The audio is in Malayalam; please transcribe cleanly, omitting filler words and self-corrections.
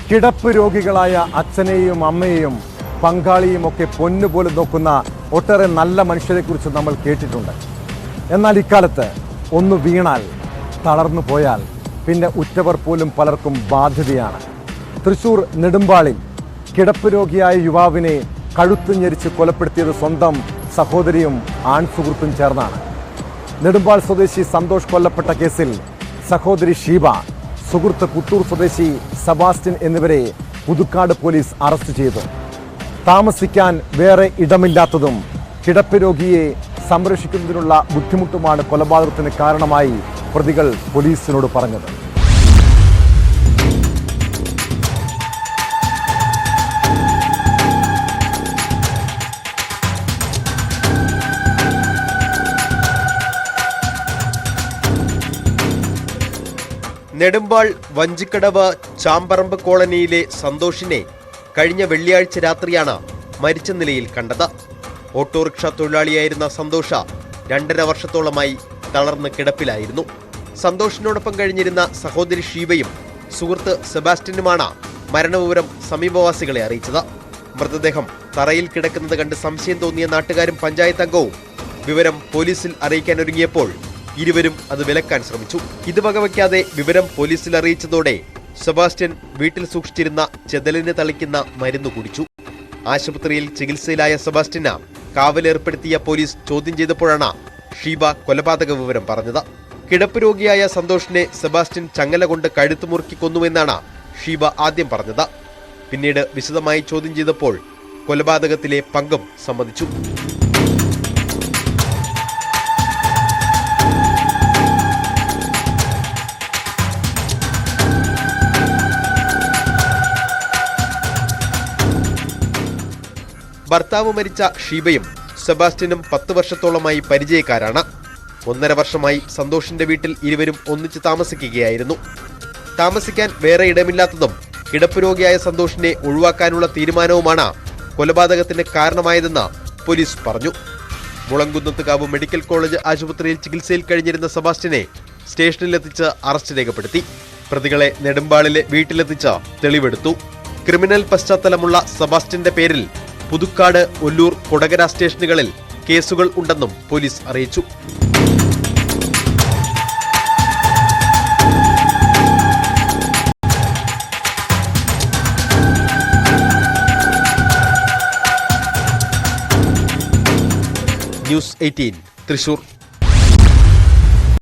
കിടപ്പ് രോഗികളായ അച്ഛനെയും അമ്മയെയും പങ്കാളിയുമൊക്കെ പൊന്നുപോലെ നോക്കുന്ന ഒട്ടേറെ നല്ല മനുഷ്യരെക്കുറിച്ച് നമ്മൾ കേട്ടിട്ടുണ്ട്. എന്നാൽ ഇക്കാലത്ത് ഒന്ന് വീണാൽ തളർന്നു പോയാൽ പിന്നെ ഉറ്റവർ പോലും പലർക്കും ബാധ്യതയാണ്. തൃശൂർ നെടുമ്പാളിൽ കിടപ്പ് രോഗിയായ യുവാവിനെ കഴുത്ത് ഞെരിച്ച് കൊലപ്പെടുത്തിയത് സ്വന്തം സഹോദരിയും ആൺസുഹൃത്തും ചേർന്നാണ്. നെടുമ്പാൾ സ്വദേശി സന്തോഷ് കൊല്ലപ്പെട്ട കേസിൽ സഹോദരി ഷീബ, സുഹൃത്ത് പുത്തൂർ സ്വദേശി സെബാസ്റ്റ്യൻ എന്നിവരെ പുതുക്കാട് പോലീസ് അറസ്റ്റ് ചെയ്തു. താമസിക്കാൻ വേറെ ഇടമില്ലാത്തതും കിടപ്പ് രോഗിയെ സംരക്ഷിക്കുന്നതിനുള്ള ബുദ്ധിമുട്ടുമാണ് കൊലപാതകത്തിന് കാരണമായി പ്രതികൾ പോലീസിനോട് പറഞ്ഞത്. നെടുമ്പാൾ വഞ്ചിക്കടവ് ചാമ്പറമ്പ് കോളനിയിലെ സന്തോഷിനെ കഴിഞ്ഞ വെള്ളിയാഴ്ച രാത്രിയാണ് മരിച്ച നിലയിൽ കണ്ടത്. ഓട്ടോറിക്ഷ തൊഴിലാളിയായിരുന്ന സന്തോഷ 2.5 വർഷത്തോളമായി തളർന്ന് കിടപ്പിലായിരുന്നു. സന്തോഷിനോടൊപ്പം കഴിഞ്ഞിരുന്ന സഹോദരി ഷീബയും സുഹൃത്ത് സെബാസ്റ്റ്യനുമാണ് മരണവിവരം സമീപവാസികളെ അറിയിച്ചത്. മൃതദേഹം തറയിൽ കിടക്കുന്നത് കണ്ട് സംശയം തോന്നിയ നാട്ടുകാരും പഞ്ചായത്ത് അംഗവും വിവരം പോലീസിൽ അറിയിക്കാനൊരുങ്ങിയപ്പോൾ ഇരുവരും അത് വിലക്കാൻ ശ്രമിച്ചു. ഇത് വകവയ്ക്കാതെ വിവരം പോലീസിൽ അറിയിച്ചതോടെ സെബാസ്റ്റ്യൻ വീട്ടിൽ സൂക്ഷിച്ചിരുന്ന ചെതലിന് തളിക്കുന്ന മരുന്ന് കുടിച്ചു. ആശുപത്രിയിൽ ചികിത്സയിലായ സെബാസ്റ്റ്യന് കാവലേർപ്പെടുത്തിയ പോലീസ് ചോദ്യം ചെയ്തപ്പോഴാണ് ഷീബ കൊലപാതക വിവരം പറഞ്ഞത്. കിടപ്പ് രോഗിയായ സന്തോഷിനെ സെബാസ്റ്റ്യൻ ചങ്ങല കൊണ്ട് കഴുത്ത് മുറുക്കി കൊന്നുവെന്നാണ് ഷീബ ആദ്യം പറഞ്ഞത്. പിന്നീട് വിശദമായി ചോദ്യം ചെയ്തപ്പോൾ കൊലപാതകത്തിലെ പങ്കും സമ്മതിച്ചു. ഭർത്താവ് മരിച്ച ഷീബയും സെബാസ്റ്റ്യനും 10 വർഷത്തോളമായി പരിചയക്കാരാണ്. 1.5 വർഷമായി സന്തോഷിന്റെ വീട്ടിൽ ഇരുവരും ഒന്നിച്ച് താമസിക്കുകയായിരുന്നു. താമസിക്കാൻ വേറെ ഇടമില്ലാത്തതും കിടപ്പ് രോഗിയായ സന്തോഷിനെ ഒഴിവാക്കാനുള്ള തീരുമാനവുമാണ് കൊലപാതകത്തിന് കാരണമായതെന്ന് പോലീസ് പറഞ്ഞു. മുളങ്കുന്നത്തുകാവ് മെഡിക്കൽ കോളേജ് ആശുപത്രിയിൽ ചികിത്സയിൽ കഴിഞ്ഞിരുന്ന സെബാസ്റ്റ്യനെ സ്റ്റേഷനിലെത്തിച്ച് അറസ്റ്റ് രേഖപ്പെടുത്തി. പ്രതികളെ നെടുമ്പാളിലെ വീട്ടിലെത്തിച്ച് തെളിവെടുത്തു. ക്രിമിനൽ പശ്ചാത്തലമുള്ള സെബാസ്റ്റ്യന്റെ പേരിൽ പുതുക്കാട്, ഒല്ലൂർ, കൊടകര സ്റ്റേഷനുകളിൽ കേസുകൾ ഉണ്ടെന്നും പോലീസ് അറിയിച്ചു. ന്യൂസ് 18 തൃശൂർ.